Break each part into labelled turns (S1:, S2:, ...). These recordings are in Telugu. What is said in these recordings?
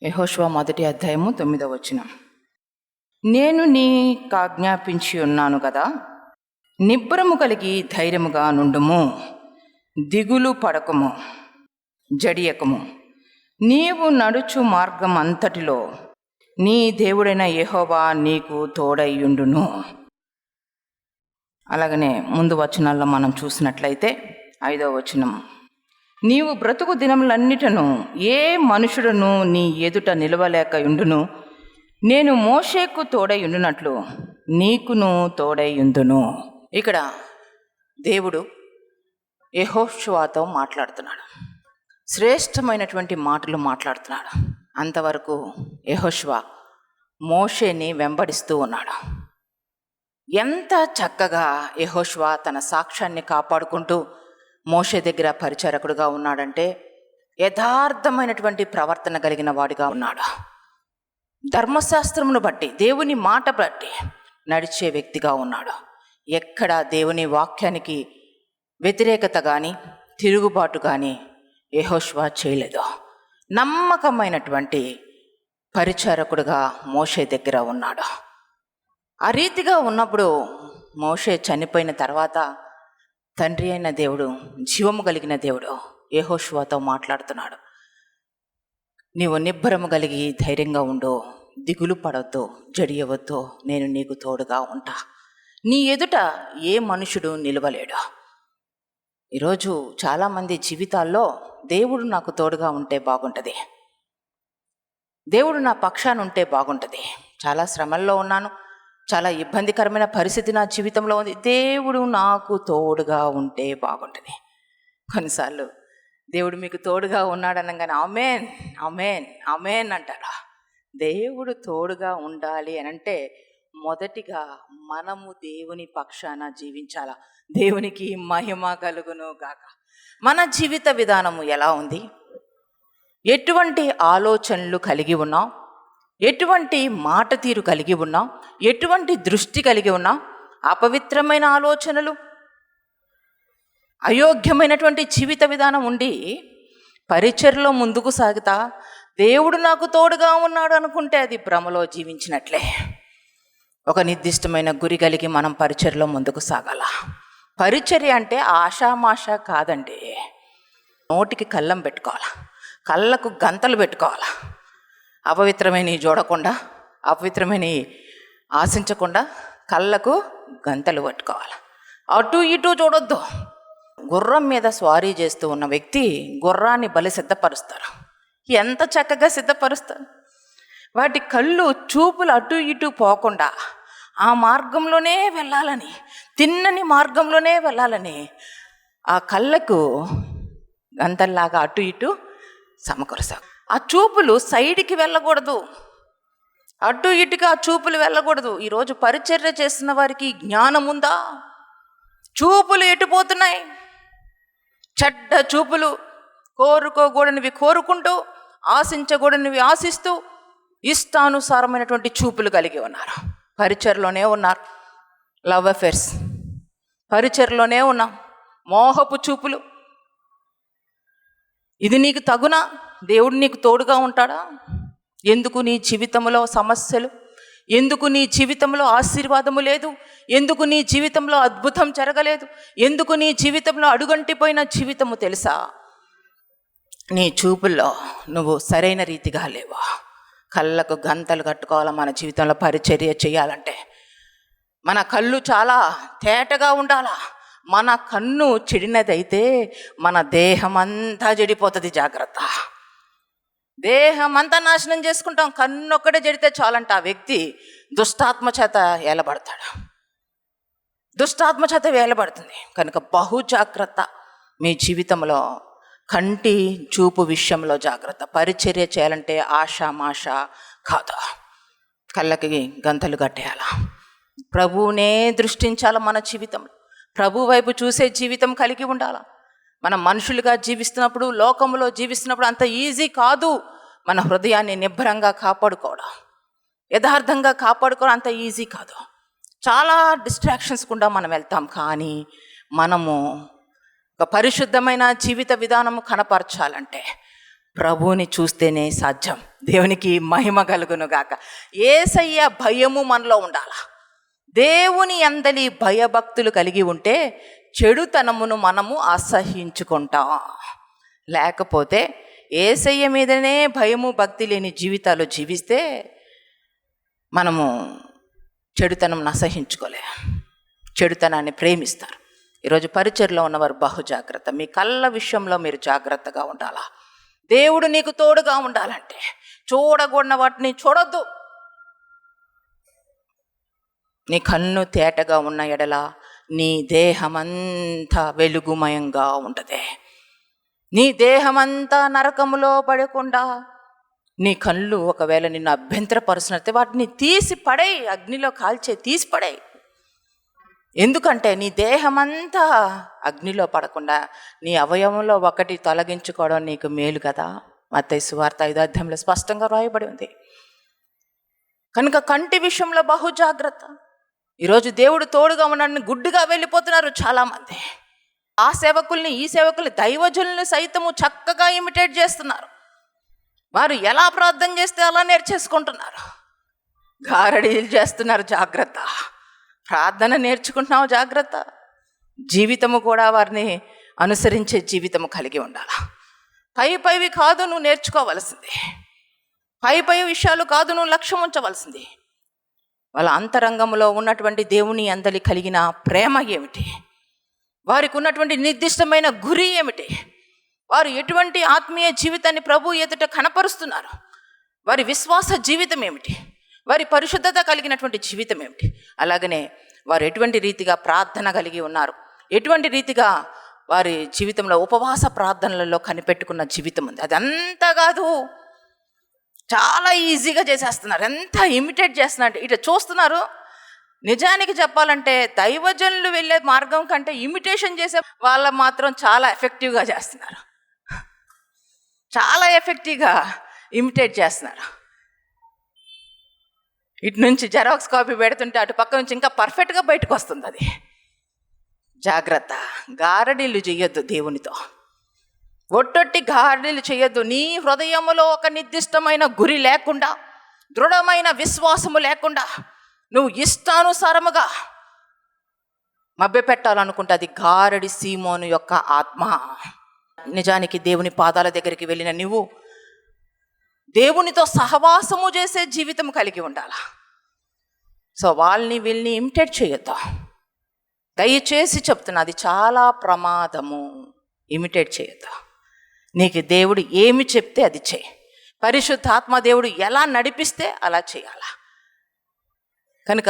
S1: యెహోషువ 1:9. నేను నీకాజ్ఞాపించి ఉన్నాను కదా, నిబ్బరము కలిగి ధైర్యముగా నుండుము, దిగులు పడకము, జడియకము. నీవు నడుచు మార్గం అంతటిలో నీ దేవుడైన యెహోవా నీకు తోడైయుండును. అలాగనే ముందు వచనాల్లో మనం చూసినట్లయితే 5వ వచనం, నీవు బ్రతుకు దినములన్నిటను ఏ మనుషుడను నీ ఎదుట నిలవలేకయుండును. నేను మోషేకు తోడైయుండునట్లు నీకును తోడైయుందును. ఇక్కడ దేవుడు యెహోషువతో మాట్లాడుతున్నాడు. శ్రేష్టమైనటువంటి మాటలు మాట్లాడుతున్నాడు. అంతవరకు యెహోషువ మోషేని వెంబడిస్తూ ఉన్నాడు. ఎంత చక్కగా యెహోషువ తన సాక్ష్యాన్ని కాపాడుకుంటూ మోషే దగ్గర పరిచారకుడుగా ఉన్నాడంటే, యథార్థమైనటువంటి ప్రవర్తన కలిగిన వాడిగా ఉన్నాడు. ధర్మశాస్త్రమును బట్టి, దేవుని మాట బట్టి నడిచే వ్యక్తిగా ఉన్నాడు. ఎక్కడ దేవుని వాక్యానికి వ్యతిరేకత కానీ తిరుగుబాటు కానీ యెహోషువ చేయలేదు. నమ్మకమైనటువంటి పరిచారకుడుగా మోషే దగ్గర ఉన్నాడు. ఆ రీతిగా ఉన్నప్పుడు మోషే చనిపోయిన తర్వాత తండ్రి అయిన దేవుడు, జీవము కలిగిన దేవుడు యెహోషువతో మాట్లాడుతున్నాడు. నీవు నిబ్బరము కలిగి ధైర్యంగా ఉండు, దిగులు పడవద్దు, జడియవద్దు, నేను నీకు తోడుగా ఉంటా. నీ ఎదుట ఏ మనుషుడు నిలవలేడు. ఈరోజు చాలామంది జీవితాల్లో దేవుడు నాకు తోడుగా ఉంటే బాగుంటుంది, దేవుడు నా పక్షాన ఉంటే బాగుంటుంది, చాలా శ్రమల్లో ఉన్నాను, చాలా ఇబ్బందికరమైన పరిస్థితి నా జీవితంలో ఉంది, దేవుడు నాకు తోడుగా ఉంటే బాగుంటుంది. కొన్నిసార్లు దేవుడు మీకు తోడుగా ఉన్నాడనగానే ఆమేన్ ఆమేన్ ఆమేన్ అంటారా? దేవుడు తోడుగా ఉండాలి అని అంటే మొదటిగా మనము దేవుని పక్షాన జీవించాల. దేవునికి మహిమ కలుగును గాక. మన జీవిత విధానము ఎలా ఉంది? ఎటువంటి ఆలోచనలు కలిగి ఉన్నాం? ఎటువంటి మాట తీరు కలిగి ఉన్నాం? ఎటువంటి దృష్టి కలిగి ఉన్నాం? అపవిత్రమైన ఆలోచనలు, అయోగ్యమైనటువంటి జీవిత విధానం ఉండి పరిచర్లో ముందుకు సాగుతా దేవుడు నాకు తోడుగా ఉన్నాడు అనుకుంటే అది భ్రమలో జీవించినట్లే. ఒక నిర్దిష్టమైన గురి కలిగి మనం పరిచర్లో ముందుకు సాగాల. పరిచర్య అంటే ఆషామాష కాదండి. నోటికి కళ్ళం పెట్టుకోవాలా, కళ్ళకు గంతలు పెట్టుకోవాలా. అపవిత్రమైనవి చూడకుండా, అపవిత్రమైనవి ఆశించకుండా కళ్ళకు గంతలు పట్టుకోవాలి. అటు ఇటు చూడొద్దు. గుర్రం మీద స్వారీ చేస్తూ ఉన్న వ్యక్తి గుర్రాన్ని బలి సిద్ధపరుస్తారు. ఎంత చక్కగా సిద్ధపరుస్తారు. వాటి కళ్ళు చూపులు అటు ఇటు పోకుండా ఆ మార్గంలోనే వెళ్ళాలని, తిన్నని మార్గంలోనే వెళ్ళాలని ఆ కళ్ళకు గంతల్లాగా అటు ఇటు సమకూరుస్తారు. ఆ చూపులు సైడ్కి వెళ్ళకూడదు, అటు ఇటుగా ఆ చూపులు వెళ్ళకూడదు. ఈరోజు పరిచర్య చేస్తున్న వారికి జ్ఞానం ఉందా? చూపులు ఎటుపోతున్నాయి? చెడ్డ చూపులు, కోరుకోకూడనివి కోరుకుంటూ, ఆశించకూడనివి ఆశిస్తూ, ఇష్టానుసారమైనటువంటి చూపులు కలిగి ఉన్నారు. పరిచర్లోనే ఉన్నారు. లవ్ అఫేర్స్, పరిచర్లోనే ఉన్నాం. మోహపు చూపులు. ఇది నీకు తగునా? దేవుడు నీకు తోడుగా ఉంటాడా? ఎందుకు నీ జీవితంలో సమస్యలు? ఎందుకు నీ జీవితంలో ఆశీర్వాదము లేదు? ఎందుకు నీ జీవితంలో అద్భుతం జరగలేదు? ఎందుకు నీ జీవితంలో అడుగంటిపోయిన జీవితము తెలుసా? నీ చూపుల్లో నువ్వు సరైన రీతిగా లేవా? కళ్ళకు గంతలు కట్టుకోవాలా. మన జీవితంలో పరిచర్య చేయాలంటే మన కళ్ళు చాలా తేటగా ఉండాలా. మన కన్ను చెడినదైతే మన దేహం అంతా చెడిపోతుంది. జాగ్రత్త. దేహం అంతా నాశనం చేసుకుంటాం. కన్ను ఒక్కటే చెడితే చాలంట ఆ వ్యక్తి దుష్టాత్మ చేత ఏలబడతాడు. దుష్టాత్మ చేత వేలబడుతుంది. కనుక బహు జాగ్రత్త. మీ జీవితంలో కంటి చూపు విషయంలో జాగ్రత్త. పరిచర్య చేయాలంటే ఆషామాష కాదు. కళ్ళకి గంతలు కట్టేయాల. ప్రభువునే దృష్టించాల. మన జీవితంలో ప్రభు వైపు చూసే జీవితం కలిగి ఉండాల. మనం మనుషులుగా జీవిస్తున్నప్పుడు, లోకంలో జీవిస్తున్నప్పుడు అంత ఈజీ కాదు. మన హృదయాన్ని నిబ్బరంగా కాపాడుకోవడం, యథార్థంగా కాపాడుకోవడం అంత ఈజీ కాదు. చాలా డిస్ట్రాక్షన్స్ కూడా మనం వెళ్తాం. కానీ మనము ఒక పరిశుద్ధమైన జీవిత విధానము కనపరచాలంటే, ప్రభువుని చూస్తేనే సాధ్యం. దేవునికి మహిమ కలుగును గాక. యేసయ్య భయము మనలో ఉండాలా. దేవుని అందలి భయభక్తులు కలిగి ఉంటే చెడుతనమును మనము అసహించుకుంటాం. లేకపోతే యేసయ్య మీదనే భయము భక్తి లేని జీవితాలు జీవిస్తే మనము చెడుతనం అసహించుకోలే, చెడుతనాన్ని ప్రేమిస్తారు. ఈరోజు పరిచర్లో ఉన్నవారు బహు జాగ్రత్త. మీ కళ్ళ విషయంలో మీరు జాగ్రత్తగా ఉండాలా. దేవుడు నీకు తోడుగా ఉండాలంటే చూడకూడని వాటిని చూడొద్దు. నీ కన్ను తేటగా ఉన్న ఎడల నీ దేహమంతా వెలుగుమయంగా ఉంటుంది. నీ దేహమంతా నరకములో పడకుండా నీ కళ్ళు ఒకవేళ నిన్ను అభ్యంతరపరుచినట్టే వాటిని తీసి పడేయి, అగ్నిలో కాల్చే తీసి పడేయి. ఎందుకంటే నీ దేహమంతా అగ్నిలో పడకుండా నీ అవయవంలో ఒకటి తొలగించుకోవడం నీకు మేలు కదా. మత్తయి సువార్త 5వ అధ్యాయంలో స్పష్టంగా రాయబడి ఉంది. కనుక కంటి విషయంలో బహు జాగ్రత్త. ఈరోజు దేవుడు తోడుగా ఉన్నాడని గుడ్డిగా వెళ్ళిపోతున్నారు చాలామంది. ఆ సేవకుల్ని ఈ సేవకుల్ని దైవజనుల్ని సైతము చక్కగా ఇమిటేట్ చేస్తున్నారు. వారు ఎలా ప్రార్థన చేస్తే అలా నేర్చేసుకుంటున్నారు. గారడీలు చేస్తున్నారు. జాగ్రత్త. ప్రార్థన నేర్చుకుంటున్నావు, జాగ్రత్త. జీవితము కూడా వారిని అనుసరించే జీవితము కలిగి ఉండాలి. పైవి కాదు నువ్వు నేర్చుకోవలసింది, పై విషయాలు కాదు నువ్వు లక్ష్యం ఉంచవలసింది. వాళ్ళ అంతరంగంలో ఉన్నటువంటి దేవుని అందలి కలిగిన ప్రేమ ఏమిటి, వారికి ఉన్నటువంటి నిర్దిష్టమైన గురి ఏమిటి, వారు ఎటువంటి ఆత్మీయ జీవితాన్ని ప్రభు ఎదుట కనపరుస్తున్నారు, వారి విశ్వాస జీవితం ఏమిటి, వారి పరిశుద్ధత కలిగినటువంటి జీవితం ఏమిటి, అలాగనే వారు ఎటువంటి రీతిగా ప్రార్థన కలిగి ఉన్నారు, ఎటువంటి రీతిగా వారి జీవితంలో ఉపవాస ప్రార్థనలలో కనిపెట్టుకున్న జీవితం ఉంది. అదంతా కాదు, చాలా ఈజీగా చేసేస్తున్నారు. ఎంత ఇమిటేట్ చేస్తున్నారు, ఇట్లా చూస్తున్నారు. నిజానికి చెప్పాలంటే దైవజనులు వెళ్ళే మార్గం కంటే ఇమిటేషన్ చేసే వాళ్ళ మాత్రం చాలా ఎఫెక్టివ్గా చేస్తున్నారు, చాలా ఎఫెక్టివ్గా ఇమిటేట్ చేస్తున్నారు. ఇటు నుంచి జెరాక్స్ కాపీ పెడుతుంటే అటు పక్క నుంచి ఇంకా పర్ఫెక్ట్గా బయటకు వస్తుంది. అది జాగ్రత్త. గారడీలు చెయ్యొద్దు దేవునితో, ఒట్టొట్టి గారడీలు చేయొద్దు. నీ హృదయములో ఒక నిర్దిష్టమైన గురి లేకుండా, దృఢమైన విశ్వాసము లేకుండా నువ్వు ఇష్టానుసారముగా మభ్యపెట్టాలనుకుంటే అది గారడి సీమోను యొక్క ఆత్మ. నిజానికి దేవుని పాదాల దగ్గరికి వెళ్ళిన నువ్వు దేవునితో సహవాసము చేసే జీవితం కలిగి ఉండాలా. సో వాళ్ళని వీళ్ళని ఇమిటేట్ చేయొద్దు. దయచేసి చెప్తున్నా, అది చాలా ప్రమాదము. ఇమిటేట్ చేయొద్దు. నీకు దేవుడు ఏమి చెప్తే అది చేయి. పరిశుద్ధాత్మ దేవుడు ఎలా నడిపిస్తే అలా చేయాలా. కనుక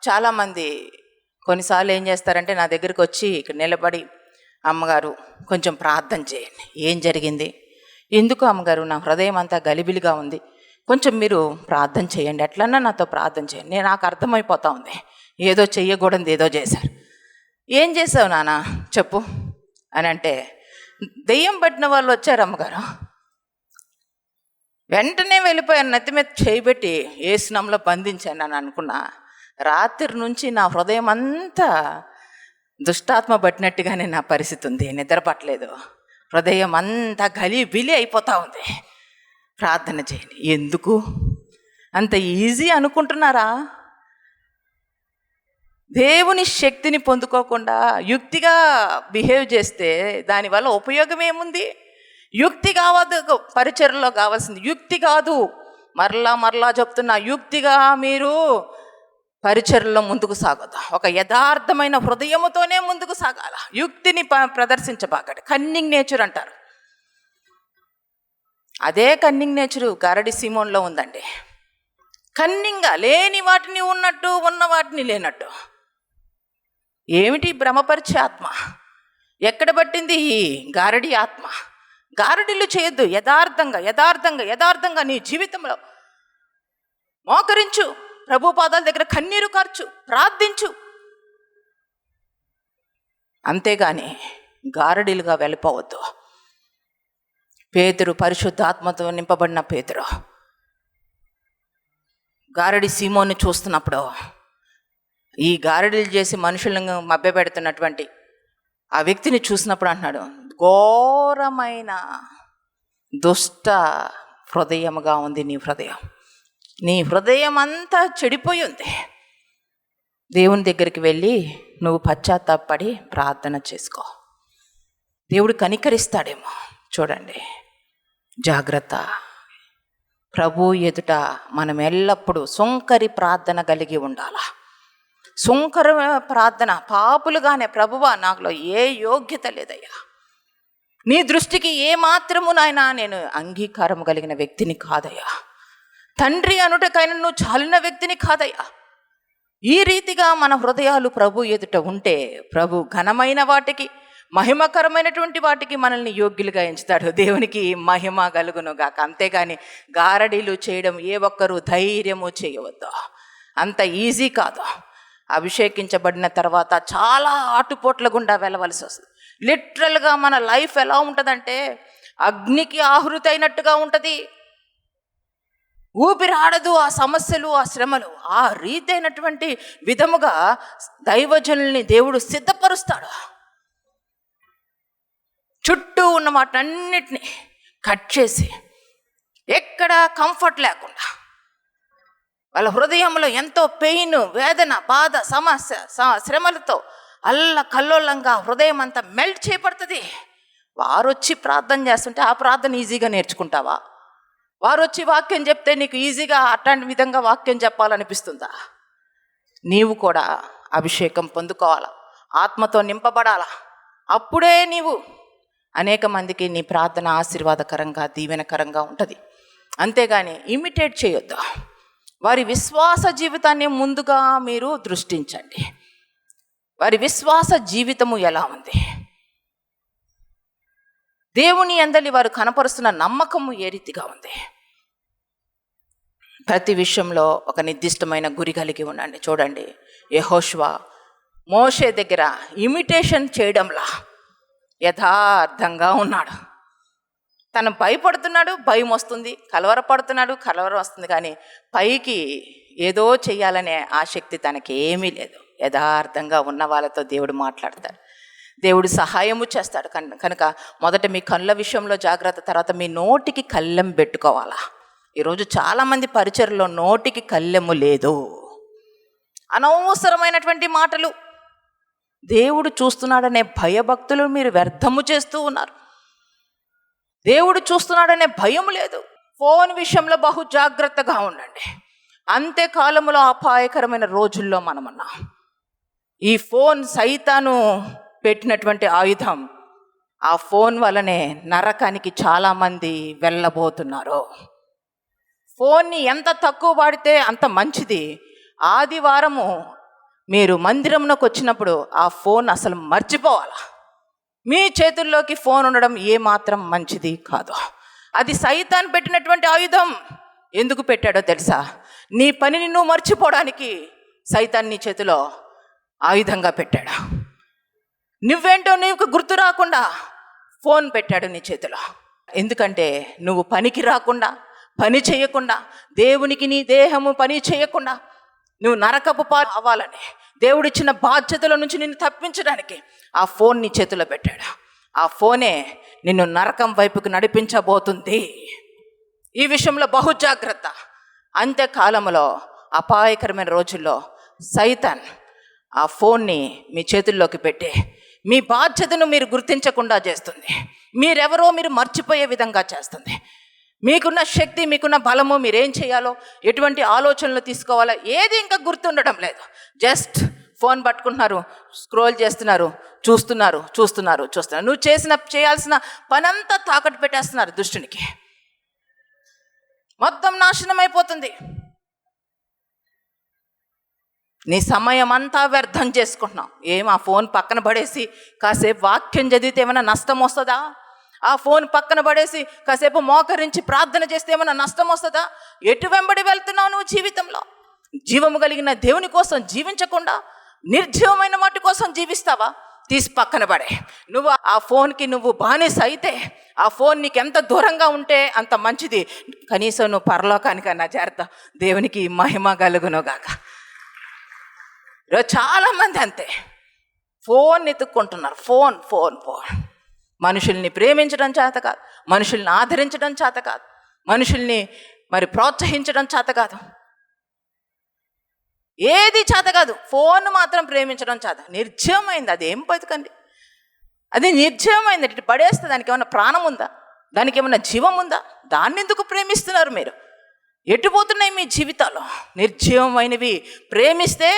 S1: చాలామంది కొన్నిసార్లు ఏం చేస్తారంటే నా దగ్గరికి వచ్చి ఇక్కడ నిలబడి, అమ్మగారు కొంచెం ప్రార్థన చేయండి. ఏం జరిగింది? ఎందుకు అమ్మగారు, నా హృదయం అంతా గలిబిలిగా ఉంది, కొంచెం మీరు ప్రార్థన చేయండి, ఎట్లన్నా నాతో ప్రార్థన చేయండి. నాకు అర్థమైపోతా ఉంది ఏదో చెయ్యకూడదు ఏదో చేశారు. ఏం చేసావు నాన్న చెప్పు అని అంటే, దెయ్యం పట్టిన వాళ్ళు వచ్చారు అమ్మగారు, వెంటనే వెళ్ళిపోయాను, నెత్తి మీద చేయబెట్టి ఏసునామములో బంధించాను అని అనుకున్నా. రాత్రి నుంచి నా హృదయం అంతా దుష్టాత్మ పట్టినట్టుగానే నా పరిస్థితి ఉంది. నిద్ర పట్టలేదు, హృదయం అంతా గలిబిలి అయిపోతూ ఉంది. ప్రార్థన చేయండి. ఎందుకు అంత ఈజీ అనుకుంటున్నారా? దేవుని శక్తిని పొందుకోకుండా యుక్తిగా బిహేవ్ చేస్తే దానివల్ల ఉపయోగం ఏముంది? యుక్తి కావద్దు, పరిచర్యలో కావాల్సింది యుక్తి కాదు. మరలా చెప్తున్నా, యుక్తిగా మీరు పరిచర్యలో ముందుకు సాగొద్దు. ఒక యథార్థమైన హృదయముతోనే ముందుకు సాగాల. యుక్తిని ప్రదర్శించబాకండి. కన్నింగ్ నేచర్ అంటారు. అదే కన్నింగ్ నేచరు గారడి సీమోన్లో ఉందండి. కన్నింగ్గా లేని వాటిని ఉన్నట్టు, ఉన్న వాటిని లేనట్టు. ఏమిటి భ్రమపరిచే ఆత్మ? ఎక్కడ పట్టింది ఈ గారడి ఆత్మ? గారడీలు చేయొద్దు. యథార్థంగా నీ జీవితంలో మోకరించు, ప్రభు పాదాల దగ్గర కన్నీరు కార్చు, ప్రార్థించు. అంతేగాని గారడీలుగా వెళ్ళిపోవద్దు. పేతురు, పరిశుద్ధాత్మతో నింపబడిన పేతురు గారడి సీమోను చూస్తున్నప్పుడు, ఈ గారడీలు చేసి మనుషులను మభ్యపెడుతున్నటువంటి ఆ వ్యక్తిని చూసినప్పుడు అంటున్నాడు, ఘోరమైన దుష్ట హృదయముగా ఉంది నీ హృదయం. నీ హృదయం అంతా చెడిపోయి ఉంది. దేవుని దగ్గరికి వెళ్ళి నువ్వు పశ్చాత్తాపడి ప్రార్థన చేసుకో. దేవుడు కనికరిస్తాడేమో. చూడండి, జాగ్రత్త. ప్రభు ఎదుట మనం ఎల్లప్పుడూ సుంకరి ప్రార్థన కలిగి ఉండాలా. సుంకర ప్రార్థన పాపులుగానే, ప్రభువా నాకులో ఏ యోగ్యత లేదయ్యా, నీ దృష్టికి ఏ మాత్రము నాయనా నేను అంగీకారం కలిగిన వ్యక్తిని కాదయ్యా, తండ్రి అనుటకైనా నువ్వు చాలిన వ్యక్తిని కాదయ్యా. ఈ రీతిగా మన హృదయాలు ప్రభు ఎదుట ఉంటే ప్రభు ఘనమైన వాటికి, మహిమకరమైనటువంటి వాటికి మనల్ని యోగ్యులుగా ఎంచుతాడు. దేవునికి మహిమ కలుగునుగాక. అంతేగాని గారడీలు చేయడం ఏ ఒక్కరూ ధైర్యము చేయవద్దు. అంత ఈజీ కాదు. అభిషేకించబడిన తర్వాత చాలా ఆటుపోట్ల గుండా వెళ్ళవలసి వస్తుంది. లిటరల్గా మన లైఫ్ ఎలా ఉంటుందంటే అగ్నికి ఆహుతి అయినట్టుగా ఉంటుంది. ఊపిరాడదు ఆ సమస్యలు, ఆ శ్రమలు. ఆ రీతైనటువంటి విధముగా దైవజనుల్ని దేవుడు సిద్ధపరుస్తాడు. చుట్టూ ఉన్న వాటన్నిటిని కట్ చేసి ఎక్కడ కంఫర్ట్ లేకుండా, వాళ్ళ హృదయంలో ఎంతో పెయిన్, వేదన, బాధ, సమస్య, శ్రమలతో కల్లోలంగా హృదయం అంతా మెల్ట్ చేయబడుతుంది. వారు వచ్చి ప్రార్థన చేస్తుంటే ఆ ప్రార్థన ఈజీగా నేర్చుకుంటావా? వారు వచ్చి వాక్యం చెప్తే నీకు ఈజీగా అట్లాంటి విధంగా వాక్యం చెప్పాలనిపిస్తుందా? నీవు కూడా అభిషేకం పొందుకోవాలా, ఆత్మతో నింపబడాలా. అప్పుడే నీవు అనేక మందికి నీ ప్రార్థన ఆశీర్వాదకరంగా, దీవెనకరంగా ఉంటుంది. అంతేగాని ఇమిటేట్ చేయొద్దు. వారి విశ్వాస జీవితాన్ని ముందుగా మీరు దృష్టించండి. వారి విశ్వాస జీవితము ఎలా ఉంది, దేవుని యందలి వారు కనపరుస్తున్న నమ్మకము ఏ రీతిగా ఉంది. ప్రతి విషయంలో ఒక నిర్దిష్టమైన గురి కలిగి ఉండండి. చూడండి, యెహోషువ మోషే దగ్గర ఇమిటేషన్ చేయడంలా యథార్థంగా ఉన్నాడు. తను భయపడుతున్నాడు, భయం వస్తుంది, కలవరపడుతున్నాడు, కలవరం వస్తుంది. కానీ పైకి ఏదో చెయ్యాలనే ఆసక్తి తనకి ఏమీ లేదు. యథార్థంగా ఉన్న వాళ్ళతో దేవుడు మాట్లాడతాడు, దేవుడు సహాయము చేస్తాడు. కనుక మొదట మీ కళ్ళ విషయంలో జాగ్రత్త, తర్వాత మీ నోటికి కళ్ళెం పెట్టుకోవాలా. ఈరోజు చాలామంది పరిచర్లో నోటికి కళ్ళెము లేదు. అనవసరమైనటువంటి మాటలు, దేవుడు చూస్తున్నాడనే భయభక్తులు మీరు వ్యర్థము చేస్తూ ఉన్నారు. దేవుడు చూస్తున్నాడనే భయం లేదు. ఫోన్ విషయంలో బహు జాగ్రత్తగా ఉండండి. అంత్యకాలములో అపాయకరమైన రోజుల్లో మనమున్నాం. ఈ ఫోన్ సైతాను పెట్టినటువంటి ఆయుధం. ఆ ఫోన్ వలనే నరకానికి చాలామంది వెళ్ళబోతున్నారు. ఫోన్ని ఎంత తక్కువ వాడితే అంత మంచిది. ఆదివారము మీరు మందిరంలోకి వచ్చినప్పుడు ఆ ఫోన్ అసలు మర్చిపోవాలా. మీ చేతుల్లోకి ఫోన్ ఉండడం ఏమాత్రం మంచిది కాదు. అది సైతాన్ పెట్టినటువంటి ఆయుధం. ఎందుకు పెట్టాడో తెలుసా? నీ పనిని నువ్వు మర్చిపోవడానికి సైతాన్ నీ చేతిలో ఆయుధంగా పెట్టాడు. నువ్వేంటో నీకు గుర్తు రాకుండా ఫోన్ పెట్టాడు నీ చేతిలో. ఎందుకంటే నువ్వు పనికి రాకుండా, పని చేయకుండా, దేవునికి నీ దేహము పని చేయకుండా నువ్వు నరకపు పాలు అవ్వాలని, దేవుడిచ్చిన బాధ్యతల నుంచి నిన్ను తప్పించడానికి ఆ ఫోన్ నీ చేతిలో పెట్టాడు. ఆ ఫోనే నిన్ను నరకం వైపుకు నడిపించబోతుంది. ఈ విషయంలో బహు జాగ్రత్త. అంత్యకాలంలో అపాయకరమైన రోజుల్లో సైతాన్ ఆ ఫోన్ని మీ చేతుల్లోకి పెట్టి మీ బాధ్యతను మీరు గుర్తించకుండా చేస్తుంది. మీరెవరో మీరు మర్చిపోయే విధంగా చేస్తుంది. మీకున్న శక్తి, మీకున్న బలము, మీరేం చేయాలో, ఎటువంటి ఆలోచనలు తీసుకోవాలో ఏది ఇంకా గుర్తుండడం లేదు. జస్ట్ ఫోన్ పట్టుకుంటున్నారు, స్క్రోల్ చేస్తున్నారు, చూస్తున్నారు. నువ్వు చేయాల్సిన పనంతా తాకట్టు పెట్టేస్తున్నారు దుష్టునికి. మొత్తం నాశనం అయిపోతుంది. నీ సమయం అంతా వ్యర్థం చేసుకుంటున్నావు. ఆ ఫోన్ పక్కన పడేసి కాసేపు వాక్యం చదివితే ఏమైనా నష్టం వస్తుందా? ఆ ఫోన్ పక్కన పడేసి కాసేపు మోకరించి ప్రార్థన చేస్తే ఏమైనా నష్టం వస్తుందా? ఎటు వెంబడి వెళ్తున్నావు నువ్వు జీవితంలో? జీవము కలిగిన దేవుని కోసం జీవించకుండా నిర్జీవమైన వాటి కోసం జీవిస్తావా? తీసి పక్కన పడే. నువ్వు ఆ ఫోన్కి నువ్వు బానిస అయితే, ఆ ఫోన్ నీకు ఎంత దూరంగా ఉంటే అంత మంచిది. కనీసం నువ్వు పరలోకానికన్నా చేరతావు. దేవునికి మహిమ కలుగునుగాక. చాలామంది అంతే, ఫోన్ ఎత్తుక్కుంటున్నారు. ఫోన్ మనుషుల్ని ప్రేమించడం చేత కాదు, మనుషుల్ని ఆదరించడం చేత కాదు, మనుషుల్ని మరి ప్రోత్సహించడం చేత కాదు, ఏది చేత కాదు. ఫోన్ మాత్రం ప్రేమించడం చేత. నిర్జీవమైంది. అది ఏం బతుకండి, అది నిర్జీవమైంది. ఇటు పడేస్తే దానికి ఏమైనా ప్రాణం ఉందా? దానికి ఏమైనా జీవం ఉందా? దాన్ని ఎందుకు ప్రేమిస్తున్నారు మీరు? ఎటుపోతున్నాయి మీ జీవితాలు? నిర్జీవమైనవి ప్రేమిస్తే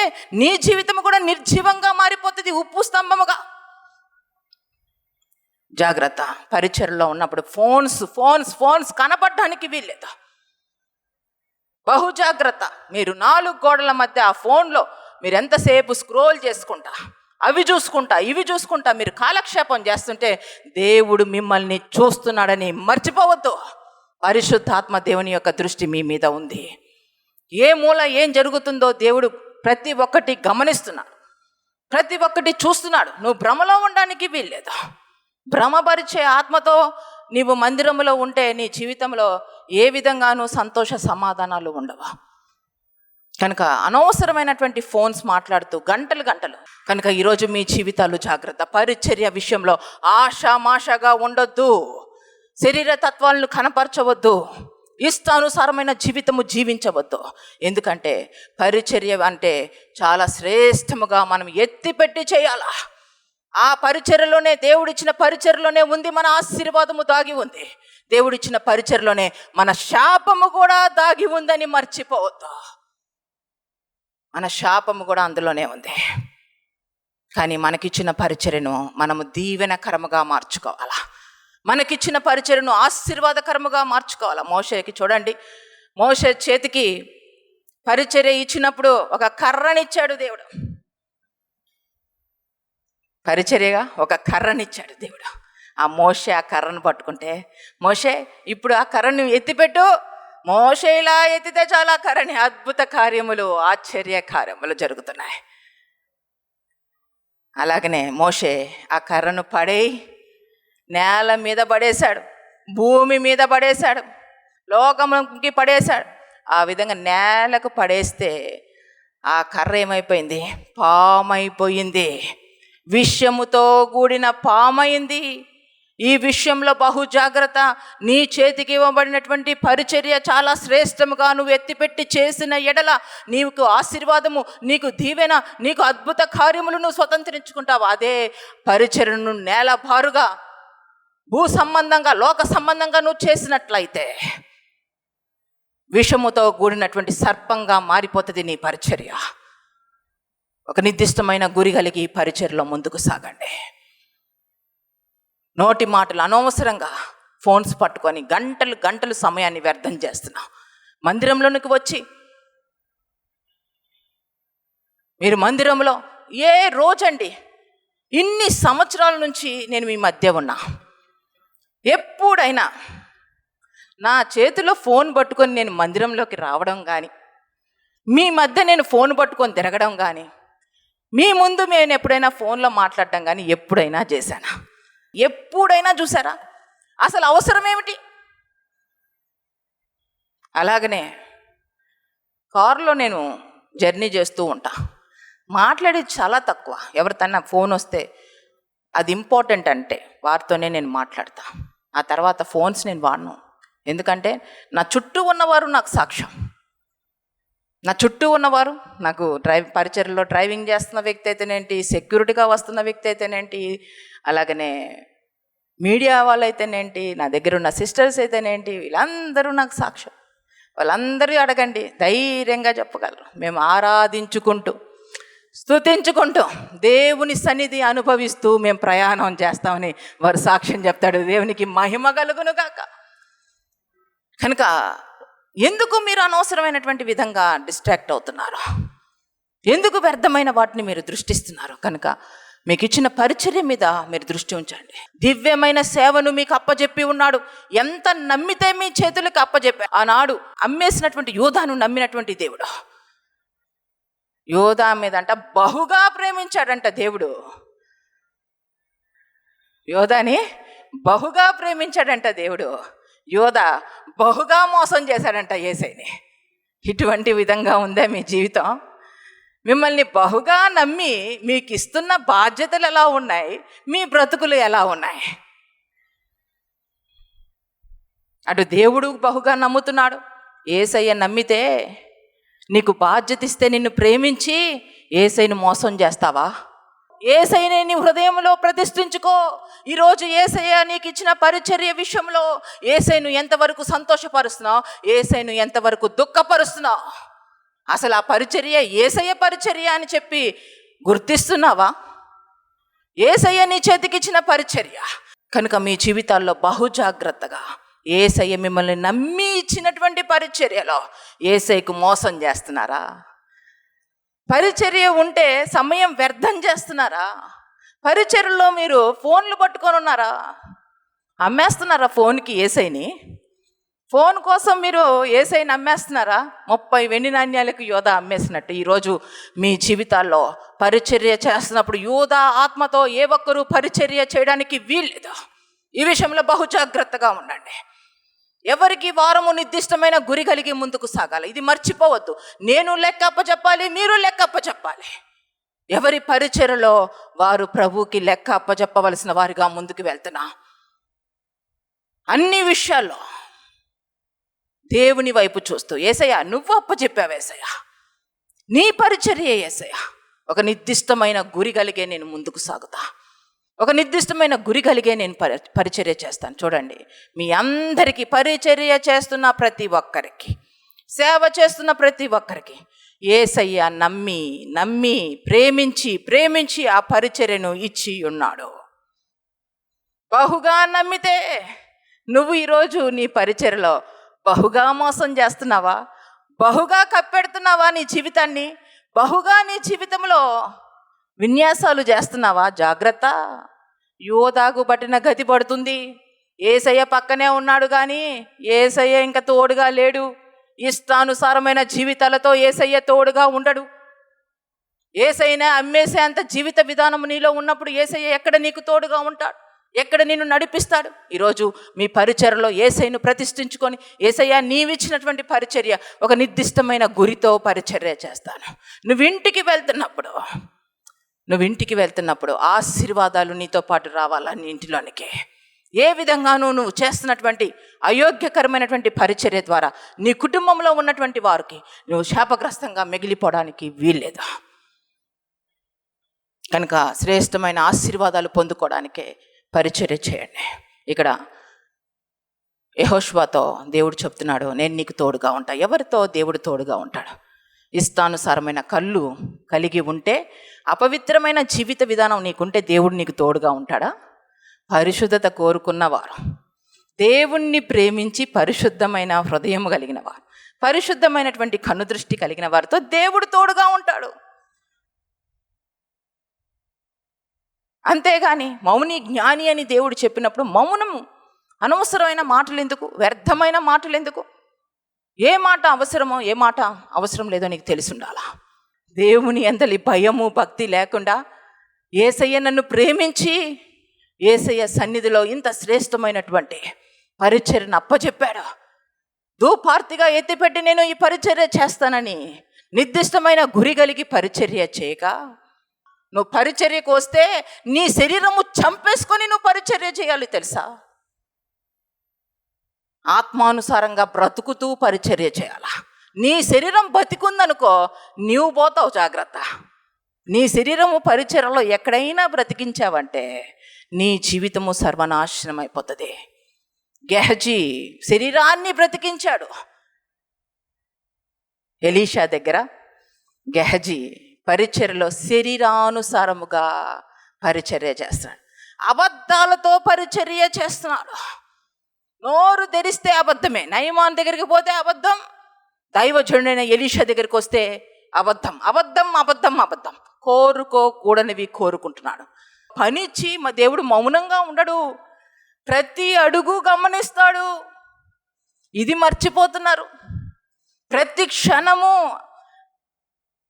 S1: నీ జీవితం కూడా నిర్జీవంగా మారిపోతుంది, ఉప్పు స్తంభముగా. జాగ్రత్త. పరిచర్లో ఉన్నప్పుడు ఫోన్స్ కనపడడానికి వీల్లేదు. బహు జాగ్రత్త. మీరు 4 గోడల మధ్య ఆ ఫోన్లో మీరు ఎంతసేపు స్క్రోల్ చేసుకుంటా, అవి చూసుకుంటా, ఇవి చూసుకుంటా మీరు కాలక్షేపం చేస్తుంటే దేవుడు మిమ్మల్ని చూస్తున్నాడని మర్చిపోవద్దు. పరిశుద్ధాత్మ దేవుని యొక్క దృష్టి మీ మీద ఉంది. ఏ మూల ఏం జరుగుతుందో దేవుడు ప్రతి ఒక్కటి గమనిస్తున్నాడు, ప్రతి ఒక్కటి చూస్తున్నాడు. నువ్వు భ్రమలో ఉండడానికి వీల్లేదు. భ్రమపరిచే ఆత్మతో నీవు మందిరంలో ఉంటే నీ జీవితంలో ఏ విధంగానూ సంతోష సమాధానాలు ఉండవు. కనుక అనవసరమైనటువంటి ఫోన్స్ మాట్లాడుతూ గంటలు కనుక ఈరోజు మీ జీవితాలు జాగ్రత్త. పరిచర్య విషయంలో ఆషామాషగా ఉండొద్దు, శరీర తత్వాలను కనపరచవద్దు, ఇష్టానుసారమైన జీవితము జీవించవద్దు. ఎందుకంటే పరిచర్య అంటే చాలా శ్రేష్టముగా మనం ఎత్తిపెట్టి చేయాలా. ఆ పరిచర్యలోనే, దేవుడిచ్చిన పరిచర్యలోనే ఉంది మన ఆశీర్వాదము దాగి ఉంది. దేవుడిచ్చిన పరిచర్యలోనే మన శాపము కూడా దాగి ఉందని మర్చిపోవద్దు. మన శాపము కూడా అందులోనే ఉంది. కానీ మనకిచ్చిన పరిచర్యను మనము దీవెనకరముగా మార్చుకోవాలా. మనకిచ్చిన పరిచర్యను ఆశీర్వాదకరముగా మార్చుకోవాలా. మోషేకి చూడండి, మోషే చేతికి పరిచర్య ఇచ్చినప్పుడు ఒక కర్రనిచ్చాడు దేవుడు. పరిచర్యగా ఒక కర్రనిచ్చాడు దేవుడు. ఆ మోషే ఆ కర్రను పట్టుకుంటే, మోషే ఇప్పుడు ఆ కర్రను ఎత్తిపెట్టు. మోషే ఇలా ఎత్తితే చాలా కర్రని అద్భుత కార్యములు, ఆశ్చర్య కార్యములు జరుగుతున్నాయి. అలాగనే మోషే ఆ కర్రను నేల మీద పడేశాడు, భూమి మీద పడేశాడు, లోకంకి పడేశాడు. ఆ విధంగా నేలకు పడేస్తే ఆ కర్ర ఏమైపోయింది? పామైపోయింది. విషముతో కూడిన పామైంది. ఈ విషయంలో బహు జాగ్రత్త. నీ చేతికి ఇవ్వబడినటువంటి పరిచర్య చాలా శ్రేష్టముగా నువ్వు ఎత్తిపెట్టి చేసిన ఎడల నీకు ఆశీర్వాదము, నీకు దీవెన, నీకు అద్భుత కార్యములు నువ్వు స్వతంత్రించుకుంటావు. అదే పరిచర్యను నేలబారుగా, భూ సంబంధంగా, లోక సంబంధంగా నువ్వు చేసినట్లయితే విషముతో కూడినటువంటి సర్పంగా మారిపోతుంది నీ పరిచర్య. ఒక నిర్దిష్టమైన గురి కలిగి పరిచర్యలో ముందుకు సాగండి. నోటి మాటలు అనవసరంగా ఫోన్స్ పట్టుకొని గంటలు సమయాన్ని వ్యర్థం చేస్తున్నాం. మందిరంలోనికి వచ్చి మీరు మందిరంలో ఏ రోజండి, ఇన్ని సంవత్సరాల నుంచి నేను మీ మధ్య ఉన్నా, ఎప్పుడైనా నా చేతిలో ఫోన్ పట్టుకొని నేను మందిరంలోకి రావడం కానీ, మీ మధ్య నేను ఫోన్ పట్టుకొని తిరగడం కానీ, మీ ముందు నేను ఎప్పుడైనా ఫోన్లో మాట్లాడడం కానీ ఎప్పుడైనా చేశానా? ఎప్పుడైనా చూసారా? అసలు అవసరం ఏమిటి? అలాగనే కారులో నేను జర్నీ చేస్తూ ఉంటా, మాట్లాడేది చాలా తక్కువ. ఎవరితన్నా ఫోన్ వస్తే అది ఇంపార్టెంట్ అంటే వారితోనే నేను మాట్లాడతా. ఆ తర్వాత ఫోన్స్ నేను వాడను. ఎందుకంటే నా చుట్టూ ఉన్నవారు నాకు సాక్ష్యం. నా చుట్టూ ఉన్నవారు నాకు పరిచర్యలో డ్రైవింగ్ చేస్తున్న వ్యక్తి అయితేనేంటి, సెక్యూరిటీగా వస్తున్న వ్యక్తి అయితేనేంటి, అలాగనే మీడియా వాళ్ళు అయితేనేంటి, నా దగ్గర ఉన్న సిస్టర్స్ అయితేనేంటి, వీళ్ళందరూ నాకు సాక్ష్యం. వాళ్ళందరూ అడగండి, ధైర్యంగా చెప్పగలరు. మేము ఆరాధించుకుంటూ, స్తుతించుకుంటూ, దేవుని సన్నిధి అనుభవిస్తూ మేము ప్రయాణం చేస్తామని వారు సాక్ష్యం చెప్తాడు. దేవునికి మహిమ కలుగును గాక. కనుక ఎందుకు మీరు అనవసరమైనటువంటి విధంగా డిస్ట్రాక్ట్ అవుతున్నారు? ఎందుకు వ్యర్థమైన వాటిని మీరు దృష్టిస్తున్నారు? కనుక మీకు ఇచ్చిన పరిచర్య మీద మీరు దృష్టి ఉంచండి. దివ్యమైన సేవను మీకు అప్పజెప్పి ఉన్నాడు. ఎంత నమ్మితే మీ చేతులకు అప్పజెప్పి, ఆనాడు అమ్మేసినటువంటి యోధాను నమ్మినటువంటి దేవుడు, యోధా మీదంట బహుగా ప్రేమించాడంట దేవుడు. యోధాని బహుగా ప్రేమించాడంట దేవుడు. యోధా బహుగా మోసం చేశాడంట యేసయ్యని. ఇటువంటి విధంగా ఉందా మీ జీవితం? మిమ్మల్ని బహుగా నమ్మి మీకు ఇస్తున్న బాధ్యతలు ఎలా ఉన్నాయి? మీ బ్రతుకులు ఎలా ఉన్నాయి? అటు దేవుడు బహుగా నమ్ముతున్నాడు. యేసయ్య నమ్మితే, నీకు బాధ్యత ఇస్తే నిన్ను ప్రేమించి యేసయ్యను మోసం చేస్తావా? యేసయ్యని నీ హృదయంలో ప్రతిష్ఠించుకో. ఈరోజు యేసయ్య నీకు ఇచ్చిన పరిచర్య విషయంలో యేసయ్యను ఎంతవరకు సంతోషపరుస్తున్నావు, యేసయ్యను ఎంతవరకు దుఃఖపరుస్తున్నావు? అసలు ఆ పరిచర్య యేసయ్య పరిచర్య అని చెప్పి గుర్తిస్తున్నావా? యేసయ్య నీ చేతికిచ్చిన పరిచర్య కనుక మీ జీవితాల్లో బహుజాగ్రత్తగా, యేసయ్య మిమ్మల్ని నమ్మి ఇచ్చినటువంటి పరిచర్యలో యేసయ్యకు మోసం చేస్తున్నారా? పరిచర్య ఉంటే సమయం వ్యర్థం చేస్తున్నారా? పరిచర్యలో మీరు ఫోన్లు పట్టుకొని ఉన్నారా? అమ్మేస్తున్నారా ఫోన్కి యేసయ్యని? ఫోన్ కోసం మీరు యేసయ్యని అమ్మేస్తున్నారా? 30 వెండి నాణ్యాలకు యోధా అమ్మేసినట్టు ఈరోజు మీ జీవితాల్లో పరిచర్య చేస్తున్నప్పుడు యోధా ఆత్మతో ఏ ఒక్కరూ పరిచర్య చేయడానికి వీల్లేదు. ఈ విషయంలో బహుజాగ్రత్తగా ఉండండి. ఎవరికి వారము నిర్దిష్టమైన గురి కలిగి ముందుకు సాగాలి. ఇది మర్చిపోవద్దు. నేను లెక్కప్ప చెప్పాలి, మీరు లెక్కప్ప చెప్పాలి. ఎవరి పరిచర్యలో వారు ప్రభువుకి లెక్క అప్పచెప్పవలసిన వారిగా ముందుకు వెళ్తున్నా. అన్ని విషయాల్లో దేవుని వైపు చూస్తూ, యేసయ్య నువ్వు అప్పచెప్పావు, యేసయ్య నీ పరిచర్య, యేసయ్య ఒక నిర్దిష్టమైన గురి కలిగే నేను ముందుకు సాగుతా, ఒక నిర్దిష్టమైన గురి కలిగే నేను పరిచర్య చేస్తాను. చూడండి, మీ అందరికీ పరిచర్య చేస్తున్న ప్రతి ఒక్కరికి, సేవ చేస్తున్న ప్రతి ఒక్కరికి యేసయ్య నమ్మి నమ్మి ప్రేమించి ప్రేమించి ఆ పరిచర్యను ఇచ్చి ఉన్నాడు. బహుగా నమ్మితే నువ్వు ఈరోజు నీ పరిచర్యలో బహుగా మోసం చేస్తున్నావా? బహుగా కప్పెడుతున్నావా నీ జీవితాన్ని? బహుగా నీ జీవితంలో విన్యాసాలు చేస్తున్నావా? జాగ్రత్త. యోధాకు పట్టిన గతి పడుతుంది. యేసయ్య పక్కనే ఉన్నాడు కానీ యేసయ్య ఇంకా తోడుగా లేడు. ఇష్టానుసారమైన జీవితాలతో యేసయ్య తోడుగా ఉండడు. యేసయ్యనే అమ్మేసే అంత జీవిత విధానం నీలో ఉన్నప్పుడు యేసయ్య ఎక్కడ నీకు తోడుగా ఉంటాడు? ఎక్కడ నిన్ను నడిపిస్తాడు? ఈరోజు మీ పరిచర్యలో యేసయ్యను ప్రతిష్ఠించుకొని, యేసయ్య నీవిచ్చినటువంటి పరిచర్య ఒక నిర్దిష్టమైన గురితో పరిచర్య చేస్తాను. నువ్వు ఇంటికి వెళ్తున్నప్పుడు ఆశీర్వాదాలు నీతో పాటు రావాలా నీ ఇంటిలోనికి. ఏ విధంగానూ నువ్వు చేస్తున్నటువంటి అయోగ్యకరమైనటువంటి పరిచర్య ద్వారా నీ కుటుంబంలో ఉన్నటువంటి వారికి నువ్వు శాపగ్రస్తంగా మిగిలిపోవడానికి వీల్లేదు. కనుక శ్రేష్టమైన ఆశీర్వాదాలు పొందుకోవడానికే పరిచర్య చేయండి. ఇక్కడ యెహోషువతో దేవుడు చెప్తున్నాడు, నేను నీకు తోడుగా ఉంటా. ఎవరితో దేవుడు తోడుగా ఉంటాడు? ఇష్టానుసారమైన కళ్ళు కలిగి ఉంటే, అపవిత్రమైన జీవిత విధానం నీకుంటే దేవుడు నీకు తోడుగా ఉంటాడా? పరిశుద్ధత కోరుకున్నవారు, దేవుణ్ణి ప్రేమించి పరిశుద్ధమైన హృదయం కలిగిన వారు, పరిశుద్ధమైనటువంటి కనుదృష్టి కలిగిన వారితో దేవుడు తోడుగా ఉంటాడు. అంతేగాని మౌని జ్ఞాని అని దేవుడు చెప్పినప్పుడు మౌనము, అనవసరమైన మాటలు ఎందుకు, వ్యర్థమైన మాటలు ఎందుకు? ఏ మాట అవసరమో ఏ మాట అవసరం లేదో నీకు తెలిసి ఉండాలా. దేవుని ఎందలి భయము భక్తి లేకుండా యేసయ్య నన్ను ప్రేమించి యేసయ్య సన్నిధిలో ఇంత శ్రేష్టమైనటువంటి పరిచర్యను అప్పచెప్పాడు. ధూపార్తిగా ఎత్తిపెట్టి నేను ఈ పరిచర్య చేస్తానని నిర్దిష్టమైన గురి కలిగి పరిచర్య చేయక, నువ్వు పరిచర్యకు వస్తే నీ శరీరము చంపేసుకొని నువ్వు పరిచర్య చేయాలి. తెలుసా? ఆత్మానుసారంగా బ్రతుకుతూ పరిచర్య చేయాలా. నీ శరీరం బతికుందనుకో, నీవు పోతావు. జాగ్రత్త. నీ శరీరము పరిచర్యలో ఎక్కడైనా బ్రతికించావంటే నీ జీవితము సర్వనాశనం అయిపోతుంది. గెహజీ శరీరాన్ని బ్రతికించాడు. ఎలీషా దగ్గర గెహజీ పరిచర్యలో శరీరానుసారముగా పరిచర్య చేస్తున్నాడు. అబద్ధాలతో పరిచర్య చేస్తున్నాడు. నోరు తెరిస్తే అబద్ధమే. నయమాన్ దగ్గరికి పోతే అబద్ధం, దైవజనుడైన ఎలీషా దగ్గరికి వస్తే అబద్ధం, అబద్ధం, అబద్ధం, అబద్ధం. కోరుకోకూడనివి కోరుకుంటున్నాడు. పనిచ్చి మా దేవుడు మౌనంగా ఉండడు, ప్రతి అడుగు గమనిస్తాడు. ఇది మర్చిపోతున్నారు. ప్రతి క్షణము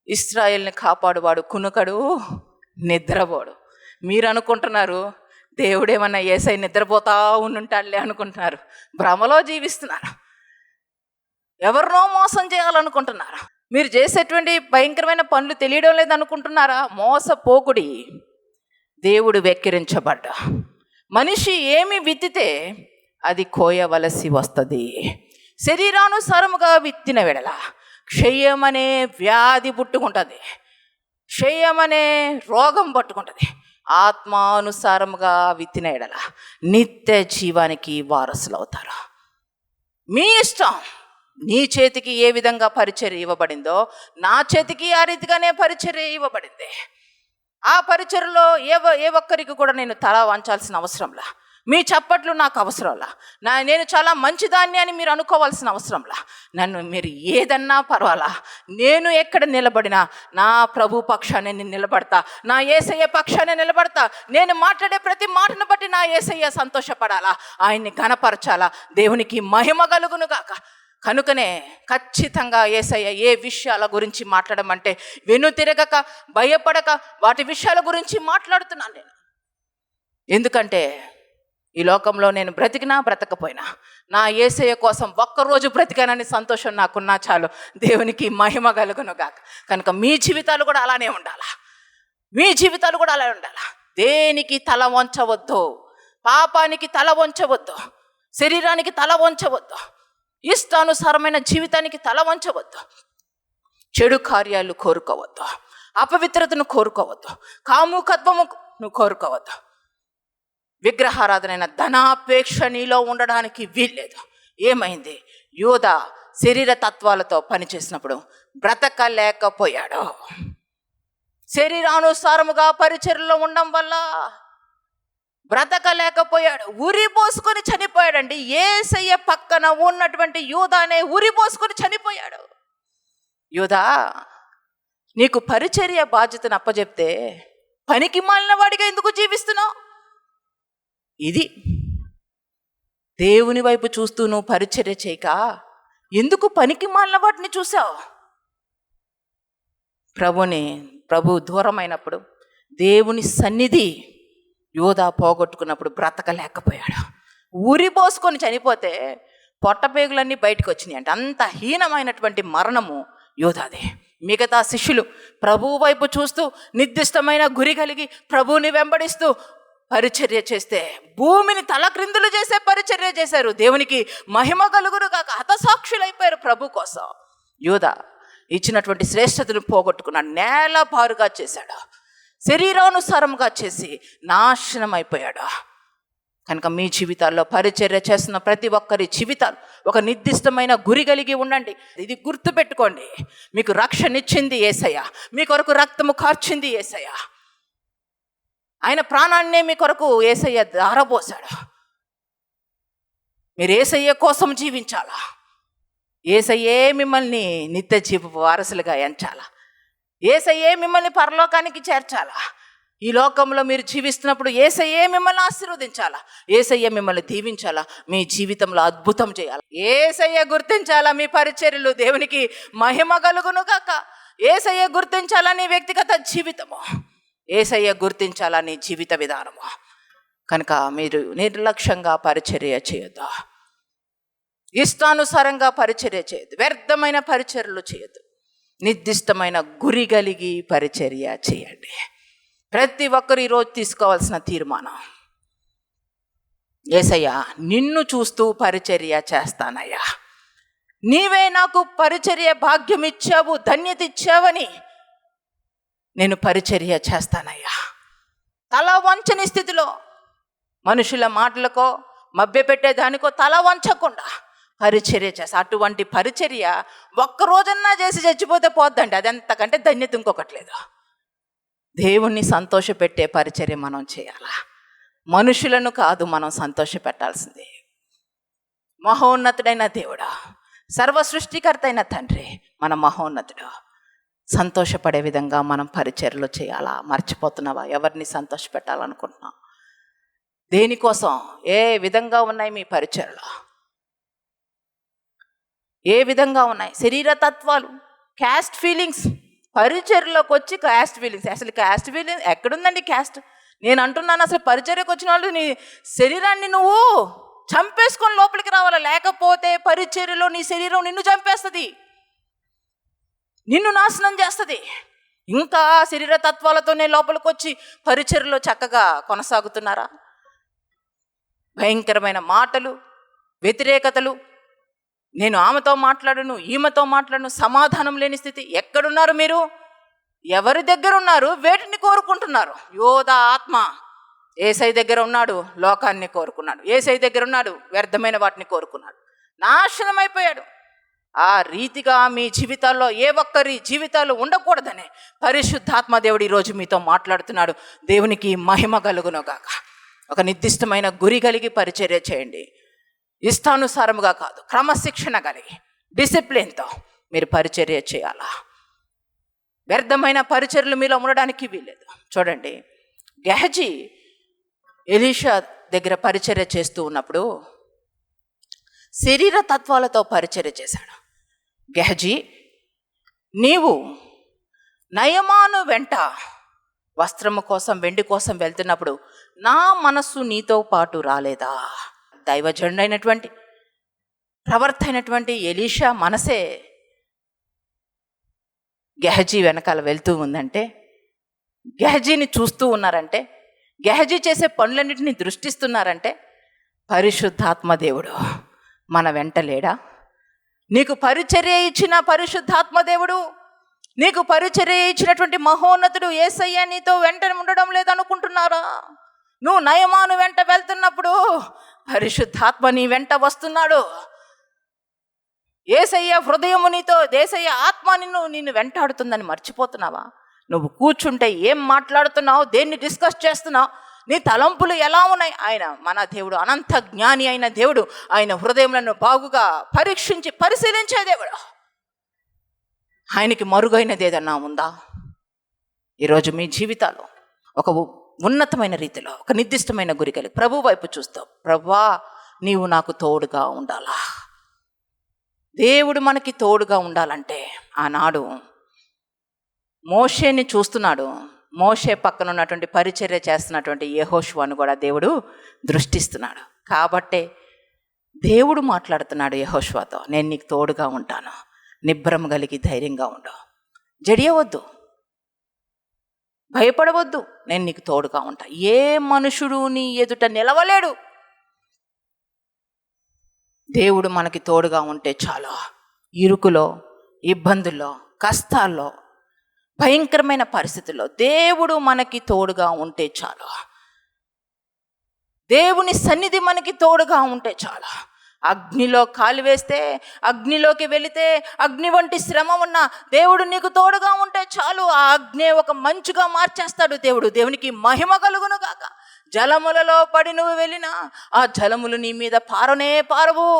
S1: ఇశ్రాయేల్ని కాపాడువాడు, కునుకడు, నిద్రపోడు. మీరు అనుకుంటున్నారు దేవుడేమన్నా యేసయ్య నిద్రపోతా ఉండుంటాడులే అనుకుంటున్నారు. భ్రమలో జీవిస్తున్నారు. ఎవరినో మోసం చేయాలనుకుంటున్నారు. మీరు చేసేటువంటి భయంకరమైన పనులు తెలియడం లేదనుకుంటున్నారా? మోసపోకుడి. దేవుడు వెక్కిరించబడ్డా. మనిషి ఏమి విత్తితే అది కోయవలసి వస్తుంది. శరీరానుసారముగా విత్తిన వెడల క్షయమనే వ్యాధి పుట్టుకుంటుంది, క్షయమనే రోగం పట్టుకుంటుంది. ఆత్మానుసారముగా విత్తిన ఎడల నిత్య జీవానికి వారసులు అవుతారు. మీ ఇష్టం. నీ చేతికి ఏ విధంగా పరిచర్య ఇవ్వబడిందో నా చేతికి ఆ రీతిగానే పరిచర్య ఇవ్వబడింది. ఆ పరిచర్యలో ఏ ఒక్కరికి కూడా నేను తల వంచాల్సిన అవసరంలా, మీ చప్పట్లు నాకు అవసరంలా, నేను చాలా మంచిదాన్ని అని మీరు అనుకోవాల్సిన అవసరంలా, నన్ను మీరు ఏదన్నా పర్వాలా, నేను ఎక్కడ నిలబడినా నా ప్రభు పక్షాన్ని నేను నిలబడతా, నా యేసయ్య పక్షాన్ని నిలబడతా. నేను మాట్లాడే ప్రతి మాటను బట్టి నా యేసయ్య సంతోషపడాలా, ఆయన్ని ఘనపరచాలా, దేవునికి మహిమ కలుగును గాక. కనుకనే ఖచ్చితంగా యేసయ్య ఏ విషయాల గురించి మాట్లాడమంటే వెనుతిరగక భయపడక వాటి విషయాల గురించి మాట్లాడుతున్నాను నేను. ఎందుకంటే ఈ లోకంలో నేను బ్రతికినా బ్రతకపోయినా నా యేసయ్య కోసం ఒక్కరోజు బ్రతికానని సంతోషం నాకున్నా చాలు, దేవునికి మహిమ కలుగును గాక. కనుక మీ జీవితాలు కూడా అలానే ఉండాలా, మీ జీవితాలు కూడా అలానే ఉండాలా. దేనికి తల వంచవద్దు, పాపానికి తల వంచవద్దు, శరీరానికి తల వంచవద్దు, ఇష్టానుసారమైన జీవితానికి తల వంచవద్దు, చెడు కార్యాలు కోరుకోవద్దు, అపవిత్రతను కోరుకోవద్దు, కాముకత్వమును కోరుకోవద్దు. విగ్రహారాధనైన ధనాపేక్ష నీలో ఉండడానికి వీల్లేదు. ఏమైంది? యూదా శరీర తత్వాలతో పనిచేసినప్పుడు బ్రతకలేకపోయాడు. శరీరానుసారముగా పరిచర్యలో ఉండడం వల్ల బ్రతకలేకపోయాడు, ఉరి పోసుకొని చనిపోయాడండి. యేసయ్య పక్కన ఉన్నటువంటి యూదానే ఉరి పోసుకొని చనిపోయాడు. యూదా, నీకు పరిచర్య బాధ్యతను అప్పచెప్తే పనికి మాలిన వాడిగా ఎందుకు జీవిస్తున్నావు? ఇది దేవుని వైపు చూస్తూ నువ్వు పరిచర్య చేయక ఎందుకు పనికి మాలిన వాటిని చూసావు? ప్రభు దూరమైనప్పుడు దేవుని సన్నిధి యోధా పోగొట్టుకున్నప్పుడు బ్రతకలేకపోయాడు. ఉరి పోసుకొని చనిపోతే పొట్టపేగులన్నీ బయటకు వచ్చినాయి అంటే అంత హీనమైనటువంటి మరణము యోధాదే. మిగతా శిష్యులు ప్రభు వైపు చూస్తూ నిర్దిష్టమైన గురి కలిగి ప్రభువుని వెంబడిస్తూ పరిచర్య చేస్తే భూమిని తలక్రిందులు చేసే పరిచర్య చేశారు. దేవునికి మహిమ కలుగును కాక హతసాక్షులైపోయారు ప్రభు కోసం. యూదా ఇచ్చినటువంటి శ్రేష్టతను పోగొట్టుకున్నాడు, నేల బారుగా చేశాడు, శరీరానుసారంగా చేసి నాశనం అయిపోయాడు. కనుక మీ జీవితాల్లో పరిచర్య చేస్తున్న ప్రతి ఒక్కరి జీవితాలు ఒక నిర్దిష్టమైన గురి కలిగి ఉండండి. ఇది గుర్తుపెట్టుకోండి, మీకు రక్షణ ఇచ్చింది యేసయ్య, మీ కొరకు రక్తము కార్చింది యేసయ్య, ఆయన ప్రాణాన్నే మీ కొరకు యేసయ్య ధారపోసాడు. మీరు యేసయ్య కోసం జీవించాలా, యేసయ్యే మిమ్మల్ని నిత్య జీవ వారసులుగా ఎంచాలా, యేసయ్యే మిమ్మల్ని పరలోకానికి చేర్చాలా. ఈ లోకంలో మీరు జీవిస్తున్నప్పుడు యేసయ్యే మిమ్మల్ని ఆశీర్వదించాలా, యేసయ్య మిమ్మల్ని దీవించాలా, మీ జీవితంలో అద్భుతం చేయాలా. యేసయ్య గుర్తించాలా మీ పరిచర్యలు, దేవునికి మహిమ కలుగును గాక. యేసయ్య గుర్తించాలా నీ వ్యక్తిగత జీవితము, యేసయ్య గుర్తించాలా నీ జీవిత విధానము. కనుక మీరు నిర్లక్ష్యంగా పరిచర్య చేయొద్దు, ఇష్టానుసారంగా పరిచర్య చేయొద్దు, వ్యర్థమైన పరిచర్యలు చేయొద్దు, నిర్దిష్టమైన గురి కలిగి పరిచర్య చేయండి. ప్రతి ఒక్కరు ఈరోజు తీసుకోవాల్సిన తీర్మానం, యేసయ్యా నిన్ను చూస్తూ పరిచర్య చేస్తానయ్యా, నీవే నాకు పరిచర్య భాగ్యం ఇచ్చావు, ధన్యత ఇచ్చావని నేను పరిచర్య చేస్తానయ్యా. తల వంచని స్థితిలో మనుషుల మాటలకో మభ్యపెట్టేదానికో తల వంచకుండా పరిచర్య చేస్తా. అటువంటి పరిచర్య ఒక్కరోజన్నా చేసి చచ్చిపోతే పోద్దండి, అదంతకంటే ధన్యత ఇంకొకటి లేదు. దేవుణ్ణి సంతోషపెట్టే పరిచర్య మనం చేయాలా, మనుషులను కాదు మనం సంతోష పెట్టాల్సిందే. మహోన్నతుడైన దేవుడా, సర్వ సృష్టికర్త అయిన తండ్రి, మన మహోన్నతుడు, సంతోషపడే విధంగా మనం పరిచర్యలు చేయాలా. మర్చిపోతున్నావా? ఎవరిని సంతోష పెట్టాలనుకుంటున్నావు? దేనికోసం? ఏ విధంగా ఉన్నాయి మీ పరిచర్యలు? ఏ విధంగా ఉన్నాయి? శరీర తత్వాలు, క్యాస్ట్ ఫీలింగ్స్, పరిచర్యలోకి వచ్చి క్యాస్ట్ ఫీలింగ్స్. అసలు క్యాస్ట్ ఫీలింగ్స్ ఎక్కడుందండి? క్యాస్ట్ నేను అంటున్నాను, అసలు పరిచర్యకు వచ్చిన వాళ్ళు నీ శరీరాన్ని నువ్వు చంపేసుకొని లోపలికి రావాలా, లేకపోతే పరిచర్యలో నీ శరీరం నిన్ను చంపేస్తుంది, నిన్ను నాశనం చేస్తుంది. ఇంకా శరీర తత్వాలతోనే లోపలికి వచ్చి పరిచర్యలో చక్కగా కొనసాగుతున్నారా? భయంకరమైన మాటలు, వ్యతిరేకతలు, నేను ఆమెతో మాట్లాడను, ఈమెతో మాట్లాడను, సమాధానం లేని స్థితి. ఎక్కడున్నారు మీరు? ఎవరి దగ్గర ఉన్నారు? వేటిని కోరుకుంటున్నారు? యోధ ఆత్మ యేసయ్య దగ్గర ఉన్నాడు, లోకాన్ని కోరుకున్నాడు. యేసయ్య దగ్గర ఉన్నాడు, వ్యర్థమైన వాటిని కోరుకున్నాడు, నాశనం అయిపోయాడు. ఆ రీతిగా మీ జీవితాల్లో ఏ ఒక్కరి జీవితాలు ఉండకూడదనే పరిశుద్ధాత్మ దేవుడు ఈరోజు మీతో మాట్లాడుతున్నాడు. దేవునికి మహిమ కలుగునుగాక. ఒక నిర్దిష్టమైన గురి కలిగి పరిచర్య చేయండి. ఇష్టానుసారముగా కాదు, క్రమశిక్షణ కలిగి డిసిప్లిన్తో మీరు పరిచర్య చేయాలా. వ్యర్థమైన పరిచర్యలు మీలో ఉండడానికి వీల్లేదు. చూడండి, గెహజీ ఎలీషా దగ్గర పరిచర్య చేస్తూ ఉన్నప్పుడు శరీర తత్వాలతో పరిచర్య చేశాడు. గెహజీ, నీవు నయమాను వెంట వస్త్రము కోసం, వెండి కోసం వెళ్తున్నప్పుడు నా మనస్సు నీతో పాటు రాలేదా? దైవజనుడైనటువంటి ప్రవర్త అయినటువంటి ఎలీషా మనసే గెహజీ వెనకాల వెళ్తూ ఉందంటే, గెహజీని చూస్తూ ఉన్నారంటే, గెహజీ చేసే పనులన్నింటినీ దృష్టిస్తున్నారంటే పరిశుద్ధాత్మ దేవుడు మన వెంట లేడా? నీకు పరిచర్య ఇచ్చిన పరిశుద్ధాత్మ దేవుడు, నీకు పరిచర్య ఇచ్చినటువంటి మహోన్నతుడు యేసయ్య నీతో వెంట ఉండడం లేదనుకుంటున్నారా? నువ్వు నయమాను వెంట వెళ్తున్నప్పుడు పరిశుద్ధాత్మ నీ వెంట వస్తున్నాడు. యేసయ్య హృదయము నీతో, యేసయ్య ఆత్మ నిన్ను వెంటాడుతుందని మర్చిపోతున్నావా? నువ్వు కూర్చుంటే ఏం మాట్లాడుతున్నావు, దేన్ని డిస్కస్ చేస్తున్నావు, నీ తలంపులు ఎలా ఉన్నాయి? ఆయన మన దేవుడు అనంత జ్ఞాని అయిన దేవుడు. ఆయన హృదయములను బాగుగా పరీక్షించి పరిశీలించే దేవుడు. ఆయనకి మరుగైనది ఏదన్నా ఉందా? ఈరోజు మీ జీవితాలు ఒక ఉన్నతమైన రీతిలో, ఒక నిర్దిష్టమైన గురి కలిగి ప్రభు వైపు చూస్తావు. ప్రభువా, నీవు నాకు తోడుగా ఉండాలా. దేవుడు మనకి తోడుగా ఉండాలంటే ఆనాడు మోషేని చూస్తున్నాడు. మోషే పక్కన ఉన్నటువంటి పరిచర్య చేస్తున్నటువంటి యెహోషువను కూడా దేవుడు దృష్టిస్తున్నాడు. కాబట్టే దేవుడు మాట్లాడుతున్నాడు యెహోషువతో, నేను నీకు తోడుగా ఉంటాను, నిబ్బరం కలిగి ధైర్యంగా ఉండు, జడియవద్దు, భయపడవద్దు, నేను నీకు తోడుగా ఉంటా. ఏ మనుషుడు నీ ఎదుట నిలవలేడు. దేవుడు మనకి తోడుగా ఉంటే చాలు. ఇరుకులో, ఇబ్బందుల్లో, కష్టాల్లో, భయంకరమైన పరిస్థితుల్లో దేవుడు మనకి తోడుగా ఉంటే చాలు. దేవుని సన్నిధి మనకి తోడుగా ఉంటే చాలు. అగ్నిలో కాలు వేస్తే, అగ్నిలోకి వెళితే, అగ్ని వంటి శ్రమ ఉన్న దేవుడు నీకు తోడుగా ఉంటే చాలు. ఆ అగ్ని ఒక మంచుగా మార్చేస్తాడు దేవుడు. దేవునికి మహిమ కలుగును గాక. జలములలో పడి నువ్వు వెళ్ళినా ఆ జలములు నీ మీద పారనే పారవు.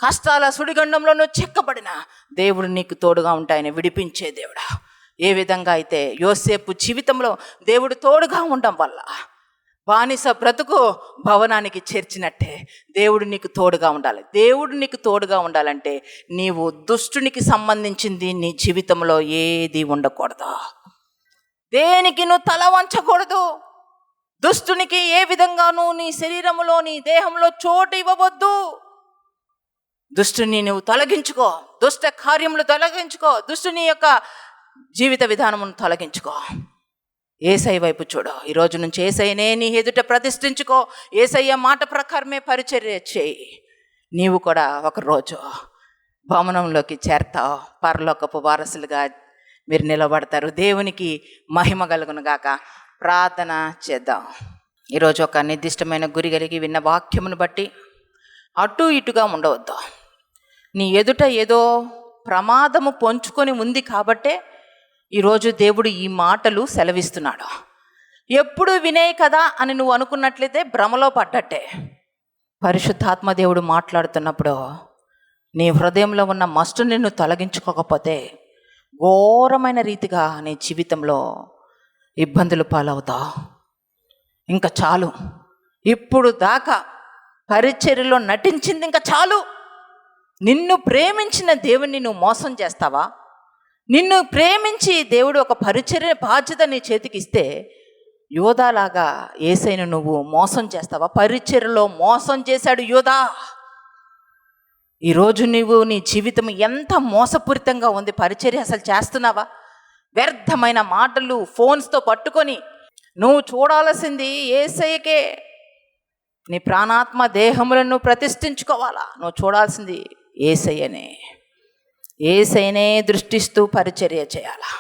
S1: కష్టాల సుడిగండంలో నువ్వు చెక్కబడినా దేవుడు నీకు తోడుగా ఉంటాయని విడిపించే దేవుడా. ఏ విధంగా అయితే యోసేపు జీవితంలో దేవుడు తోడుగా ఉండడం వల్ల బానిస బ్రతుకు భవనానికి చేర్చినట్టే దేవుడు నీకు తోడుగా ఉండాలి. దేవుడు నీకు తోడుగా ఉండాలంటే నీవు దుష్టునికి సంబంధించింది నీ జీవితంలో ఏది ఉండకూడదు. దేనికి నువ్వు తల వంచకూడదు. దుష్టునికి ఏ విధంగానూ నీ శరీరంలో, నీ దేహంలో చోటు ఇవ్వవద్దు. దుష్టుని నువ్వు తొలగించుకో, దుష్ట కార్యములు తొలగించుకో, దుష్టుని యొక్క జీవిత విధానమును తొలగించుకో. యేసయ్య వైపు చూడు. ఈరోజు నుంచి యేసయ్యనే నీ ఎదుట ప్రతిష్ఠించుకో. యేసయ్య మాట ప్రకారమే పరిచర్య చేయి. నీవు కూడా ఒకరోజు భవనంలోకి చేరతావు. పరలోకపు వారసులుగా మీరు నిలబడతారు. దేవునికి మహిమ కలుగును గాక. ప్రార్థన చేద్దాం. ఈరోజు ఒక నిర్దిష్టమైన గురి కలిగి విన్న వాక్యమును బట్టి అటు ఇటుగా ఉండవద్దు. నీ ఎదుట ఏదో ప్రమాదము పొంచుకొని ఉంది కాబట్టే ఈరోజు దేవుడు ఈ మాటలు సెలవిస్తున్నాడు. ఎప్పుడు వినే కదా అని నువ్వు అనుకున్నట్లయితే భ్రమలో పడ్డట్టే. పరిశుద్ధాత్మ దేవుడు మాట్లాడుతున్నప్పుడు నీ హృదయంలో ఉన్న మస్టుని నువ్వు తొలగించుకోకపోతే ఘోరమైన రీతిగా నీ జీవితంలో ఇబ్బందులు పాలవుతావు. ఇంకా చాలు. ఇప్పుడు దాకా పరిచర్యలో నటించింది ఇంకా చాలు. నిన్ను ప్రేమించిన దేవుణ్ణి నువ్వు మోసం చేస్తావా? నిన్ను ప్రేమించి దేవుడు ఒక పరిచర్య బాధ్యత నీ చేతికి ఇస్తే యోధాలాగా యేసయ్యను నువ్వు మోసం చేస్తావా? పరిచర్యలో మోసం చేశాడు యోధా. ఈరోజు నువ్వు నీ జీవితం ఎంత మోసపూరితంగా ఉంది. పరిచర్య అసలు చేస్తున్నావా? వ్యర్థమైన మాటలు ఫోన్స్తో పట్టుకొని నువ్వు చూడాల్సింది యేసయ్యకే. నీ ప్రాణాత్మ దేహములను నువ్వు ప్రతిష్ఠించుకోవాలా. నువ్వు చూడాల్సింది యేసయ్యనే. యేసయ్యనే దృష్టిస్తూ పరిచర్య చేయాలా.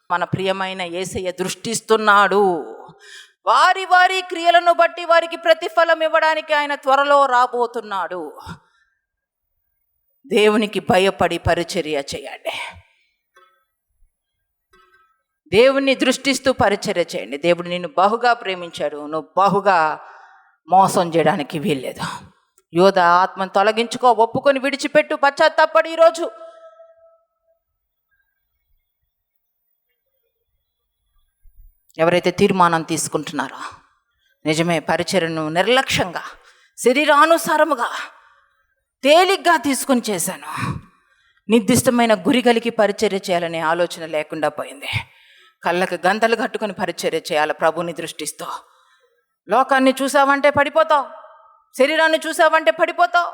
S1: మన ప్రియమైన యేసయ్య దృష్టిస్తున్నాడు. వారి వారి క్రియలను బట్టి వారికి ప్రతిఫలం ఇవ్వడానికి ఆయన త్వరలో రాబోతున్నాడు. దేవునికి భయపడి పరిచర్య చేయండి. దేవుణ్ణి దృష్టిస్తూ పరిచర్య చేయండి. దేవుడు నిన్ను బహుగా ప్రేమించాడు. నువ్వు బహుగా మోసం చేయడానికి వీల్లేదు. యోధ ఆత్మను తొలగించుకో, ఒప్పుకొని విడిచిపెట్టు, పశ్చాత్తాపడి. ఈరోజు ఎవరైతే తీర్మానం తీసుకుంటున్నారో, నిజమే పరిచర్యను నిర్లక్ష్యంగా శరీరానుసారముగా తేలిగ్గా తీసుకొని చేశాను, నిర్దిష్టమైన గురి కలిగి పరిచర్య చేయాలనే ఆలోచన లేకుండా పోయింది. కళ్ళకు గంతలు కట్టుకొని పరిచర్య చేయాలి ప్రభుని దృష్టిస్తూ. లోకాన్ని చూసావంటే పడిపోతావు, శరీరాన్ని చూసావంటే పడిపోతావు.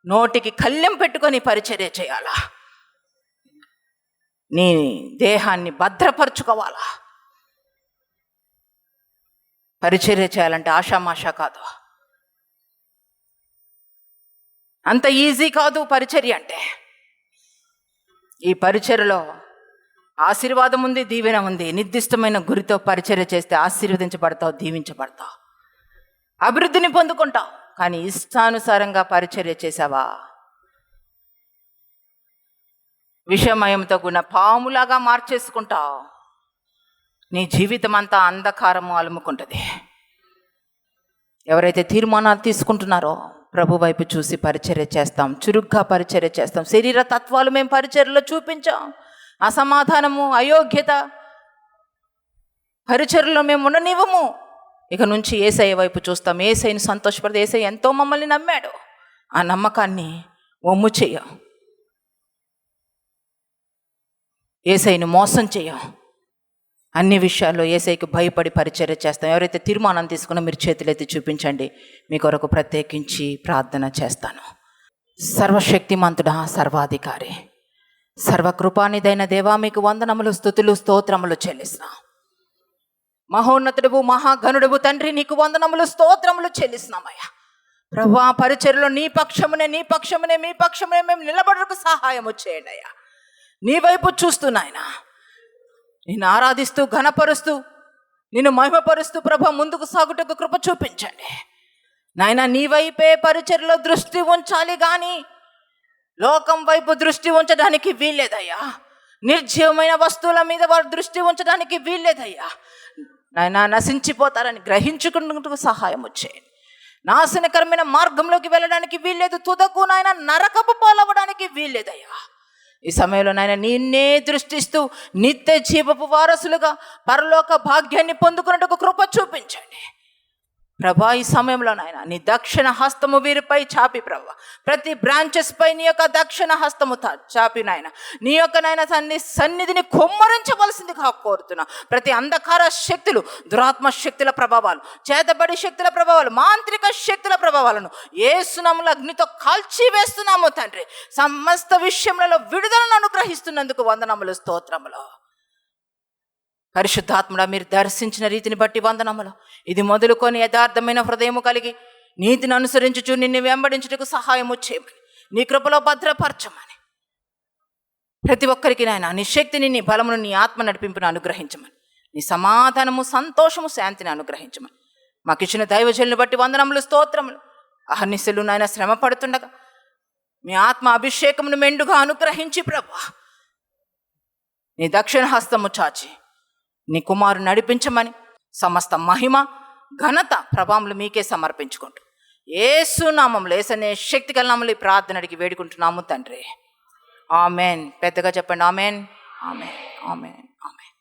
S1: నోటికి కళ్ళెం పెట్టుకొని పరిచర్య చేయాలా. నీ దేహాన్ని భద్రపరచుకోవాలా. పరిచర్య చేయాలంటే ఆషామాషా కాదు, అంత ఈజీ కాదు పరిచర్య అంటే. ఈ పరిచర్యలో ఆశీర్వాదం ఉంది, దీవెన ఉంది. నిర్దిష్టమైన గురితో పరిచర్య చేస్తే ఆశీర్వదించబడతావు, దీవించబడతావు, అభివృద్ధిని పొందుకుంటావు. కానీ ఇష్టానుసారంగా పరిచర్య చేసావా, విషమయంతో కూడిన పాములాగా మార్చేసుకుంటావు. నీ జీవితం అంతా అంధకారము అలుముకుంటుంది. ఎవరైతే తీర్మానాలు తీసుకుంటున్నారో ప్రభు వైపు చూసి పరిచర్య చేస్తాం, చురుగ్గా పరిచర్య చేస్తాం. శరీర తత్వాలు మేము పరిచర్యలో చూపించాం. అసమాధానము, అయోగ్యత పరిచర్యలో మేము ఉండనివ్వము. ఇక నుంచి యేసయ్య వైపు చూస్తాం. యేసయ్యను సంతోషపడితే, యేసయ్య ఎంతో మమ్మల్ని నమ్మాడు, ఆ నమ్మకాన్ని వమ్ము చేయం. యేసయ్యను మోసం చేయం. అన్ని విషయాల్లో యేసయ్యకు భయపడి పరిచర్య చేస్తాం. ఎవరైతే తీర్మానం తీసుకున్నా మీరు చేతులెత్తి చూపించండి. మీ కొరకు ప్రత్యేకించి ప్రార్థన చేస్తాను. సర్వశక్తిమంతుడా, సర్వాధికారి, సర్వకృపానిదైన దేవా, మీకు వందనములు, స్తుతులు, స్తోత్రములు చెల్లిస్తున్నా. మహోన్నతుడువు, మహాగణుడువు తండ్రి, నీకు వందనములు, స్తోత్రములు చెల్లిస్తున్నామయ్యా. ప్రభువా, పరిచర్యలో నీ పక్షమునే మేము నిలబడకు సహాయము చేయండి అయ్యా. నీ వైపు చూస్తున్నాయన నిన్ను ఆరాధిస్తూ, ఘనపరుస్తూ, నిన్ను మహిమపరుస్తూ ప్రభు ముందుకు సాగుటకు కృప చూపించండి నాయన. నీ వైపే పరిచర్యలో దృష్టి ఉంచాలి కానీ లోకం వైపు దృష్టి ఉంచడానికి వీల్లేదయ్యా. నిర్జీవమైన వస్తువుల మీద వారు దృష్టి ఉంచడానికి వీల్లేదయ్యా. నాయన, నశించిపోతారని గ్రహించుకుంటూ సహాయం వచ్చేయండి. నాశనకరమైన మార్గంలోకి వెళ్ళడానికి వీల్లేదు. తుదకు నాయన నరకపు పాలవ్వడానికి వీల్లేదయ్యా. ఈ సమయంలో నాయన నిన్నే దృష్టిస్తూ నిత్య జీవపు వారసులుగా పరలోక భాగ్యాన్ని పొందుకున్నట్టుకు కృప చూపించండి ప్రభా. ఈ సమయంలో నాయన నీ దక్షిణ హస్తము వీరిపై చాపి ప్రభా, ప్రతి బ్రాంచెస్ పై నీ యొక్క దక్షిణ హస్తము చాపి నాయన, నీ యొక్క నాయన సన్నిధిని కుమ్మరించవలసిందిగా కోరుతున్నా. ప్రతి అంధకార శక్తులు, దురాత్మ శక్తుల ప్రభావాలు, చేతబడి శక్తుల ప్రభావాలు, మాంత్రిక శక్తుల ప్రభావాలను యేసునామములో అగ్నితో కాల్చివేస్తున్నాము తండ్రి. సమస్త విషయములలో విడుదలను అనుగ్రహిస్తున్నందుకు వందనములు, స్తోత్రములు. పరిశుద్ధాత్ముడా, మీరు దర్శించిన రీతిని బట్టి వందనములు. ఇది మొదలుకొని యథార్థమైన హృదయము కలిగి నీతిని అనుసరించుచు నిన్ను వెంబడించుటకు సహాయము చేయమని, నీ కృపలో భద్రపరచమని, ప్రతి ఒక్కరికి నాయన నీ శక్తిని, నీ బలమును, నీ ఆత్మ నడిపింపును అనుగ్రహించమని, నీ సమాధానము, సంతోషము, శాంతిని అనుగ్రహించమని మాకు ఇచ్చిన దైవజనులను బట్టి వందనములు, స్తోత్రములు. అహర్నిశలు నాయన శ్రమ పడుతుండగా మీ ఆత్మ అభిషేకమును మెండుగా అనుగ్రహించి ప్రభా, నీ దక్షిణ హస్తము చాచి నీ కుమారు నడిపించమని, సమస్త మహిమ, ఘనత, ప్రభావములు మీకే సమర్పించుకుంటూ యేసు నామములో, యేసనే శక్తి గల నామములో ఈ ప్రార్థన అడిగి వేడుకుంటున్నాము తండ్రి. ఆమెన్. పెద్దగా చెప్పండి. Amen, amen, amen, amen.